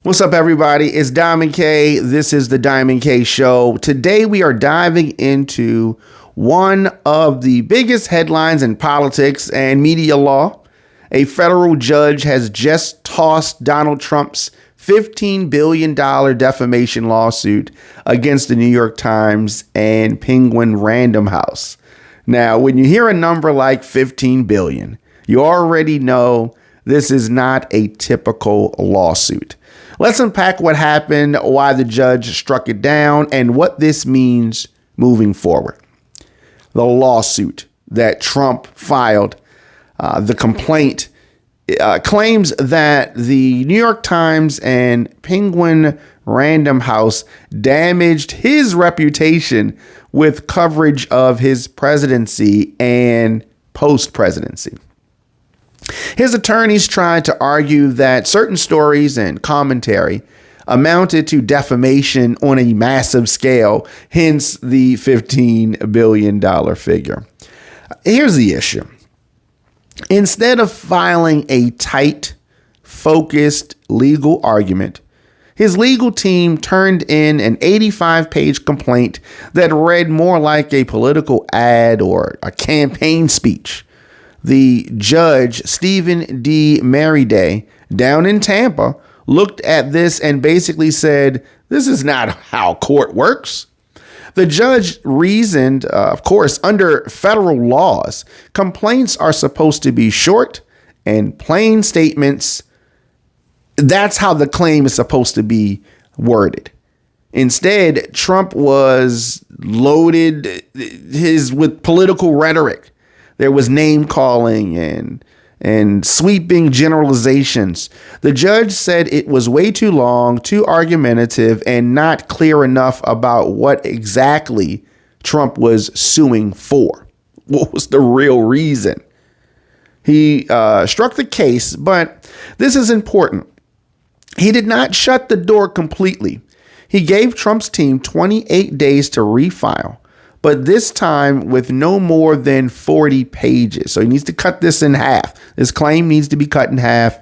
What's up, everybody? It's Diamond K. This is the Diamond K Show. Today, we are diving into one of the biggest headlines in politics and media law. A federal judge has just tossed Donald Trump's $15 billion defamation lawsuit against the New York Times and Penguin Random House. Now, when you hear a number like 15 billion, you already know this is not a typical lawsuit. Let's unpack what happened, why the judge struck it down, and what this means moving forward. The lawsuit that Trump filed, the complaint, claims that the New York Times and Penguin Random House damaged his reputation with coverage of his presidency and post-presidency. His attorneys tried to argue that certain stories and commentary amounted to defamation on a massive scale, hence the $15 billion figure. Here's the issue. Instead of filing a tight, focused legal argument, his legal team turned in an 85-page complaint that read more like a political ad or a campaign speech. The judge, Stephen D. Merryday, down in Tampa, looked at this and basically said, "This is not how court works." The judge reasoned, of course, under federal laws, complaints are supposed to be short and plain statements. That's how the claim is supposed to be worded. Instead, Trump was loaded with political rhetoric. There was name calling and sweeping generalizations. The judge said it was way too long, too argumentative, and not clear enough about what exactly Trump was suing for. What was the real reason? He struck the case, but this is important. He did not shut the door completely. He gave Trump's team 28 days to refile, but this time with no more than 40 pages. So he needs to cut this in half. This claim needs to be cut in half.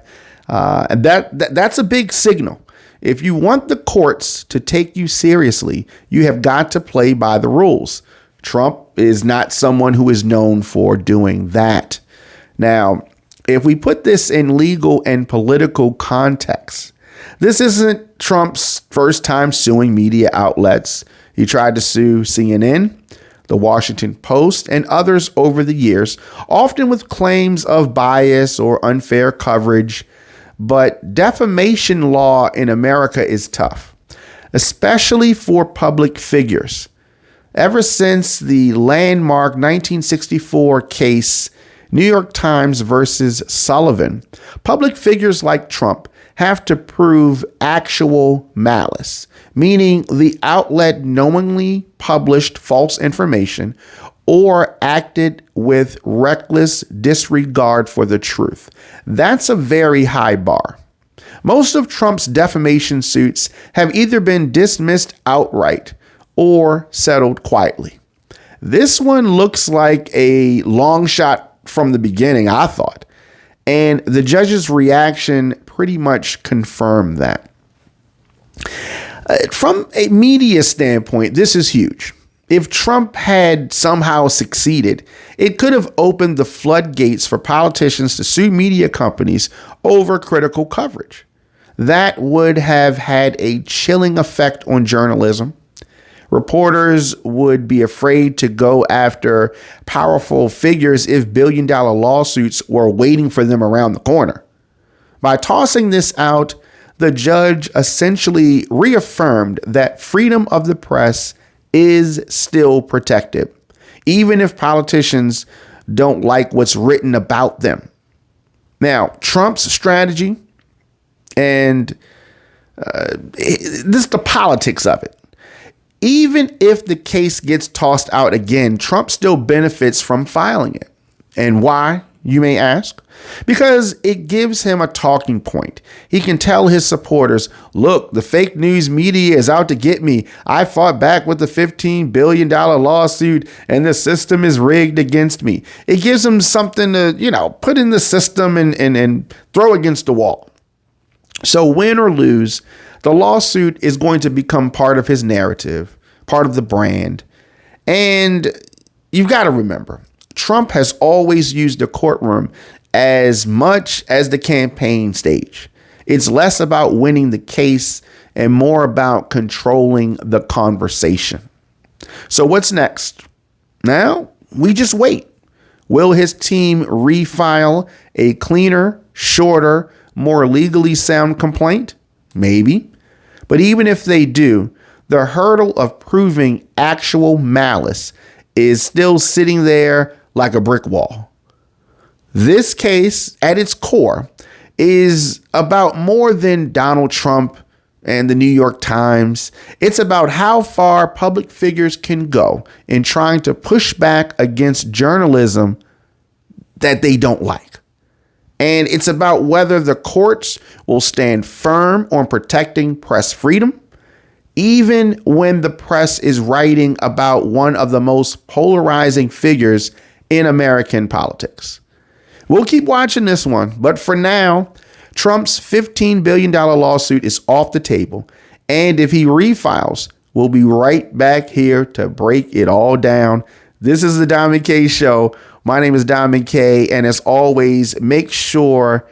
That's a big signal. If you want the courts to take you seriously, you have got to play by the rules. Trump is not someone who is known for doing that. Now, if we put this in legal and political context, this isn't Trump's first time suing media outlets. He tried to sue CNN, The Washington Post, and others over the years, often with claims of bias or unfair coverage. But defamation law in America is tough, especially for public figures. Ever since the landmark 1964 case, New York Times versus Sullivan, public figures like Trump have to prove actual malice, meaning the outlet knowingly published false information or acted with reckless disregard for the truth. That's a very high bar. Most of Trump's defamation suits have either been dismissed outright or settled quietly. This one looks like a long shot from the beginning, I thought, and the judge's reaction pretty much confirmed that. From a media standpoint, this is huge. If Trump had somehow succeeded, it could have opened the floodgates for politicians to sue media companies over critical coverage. That would have had a chilling effect on journalism. Reporters would be afraid to go after powerful figures if billion-dollar lawsuits were waiting for them around the corner. By tossing this out, the judge essentially reaffirmed that freedom of the press is still protected, even if politicians don't like what's written about them. Now, Trump's strategy and this is the politics of it. Even if the case gets tossed out again, Trump still benefits from filing it. And why, you may ask? Because it gives him a talking point. He can tell his supporters, look, the fake news media is out to get me. I fought back with the $15 billion lawsuit and the system is rigged against me. It gives him something to, put in the system and throw against the wall. So win or lose, the lawsuit is going to become part of his narrative, part of the brand. And you've got to remember, Trump has always used the courtroom as much as the campaign stage. It's less about winning the case and more about controlling the conversation. So what's next? Now, we just wait. Will his team refile a cleaner, shorter, more legally sound complaint? Maybe. But even if they do, the hurdle of proving actual malice is still sitting there like a brick wall. This case, at its core, is about more than Donald Trump and the New York Times. It's about how far public figures can go in trying to push back against journalism that they don't like. And it's about whether the courts will stand firm on protecting press freedom, even when the press is writing about one of the most polarizing figures in American politics. We'll keep watching this one, but for now, Trump's $15 billion lawsuit is off the table. And if he refiles, we'll be right back here to break it all down. This is the Diamond K Show. My name is Diamond K. And as always, make sure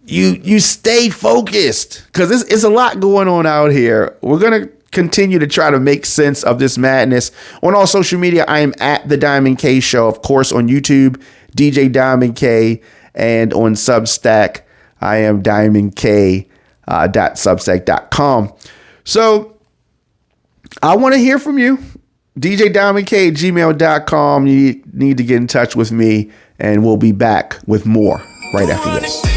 you stay focused because it's a lot going on out here. We're going to continue to try to make sense of this madness. On all social media, I am at the Diamond K Show. Of course, on YouTube, DJ Diamond K, and on Substack, I am diamondk.substack.com. So I want to hear from you. DJDiamondK@gmail.com. You need to get in touch with me, and we'll be back with more right after this.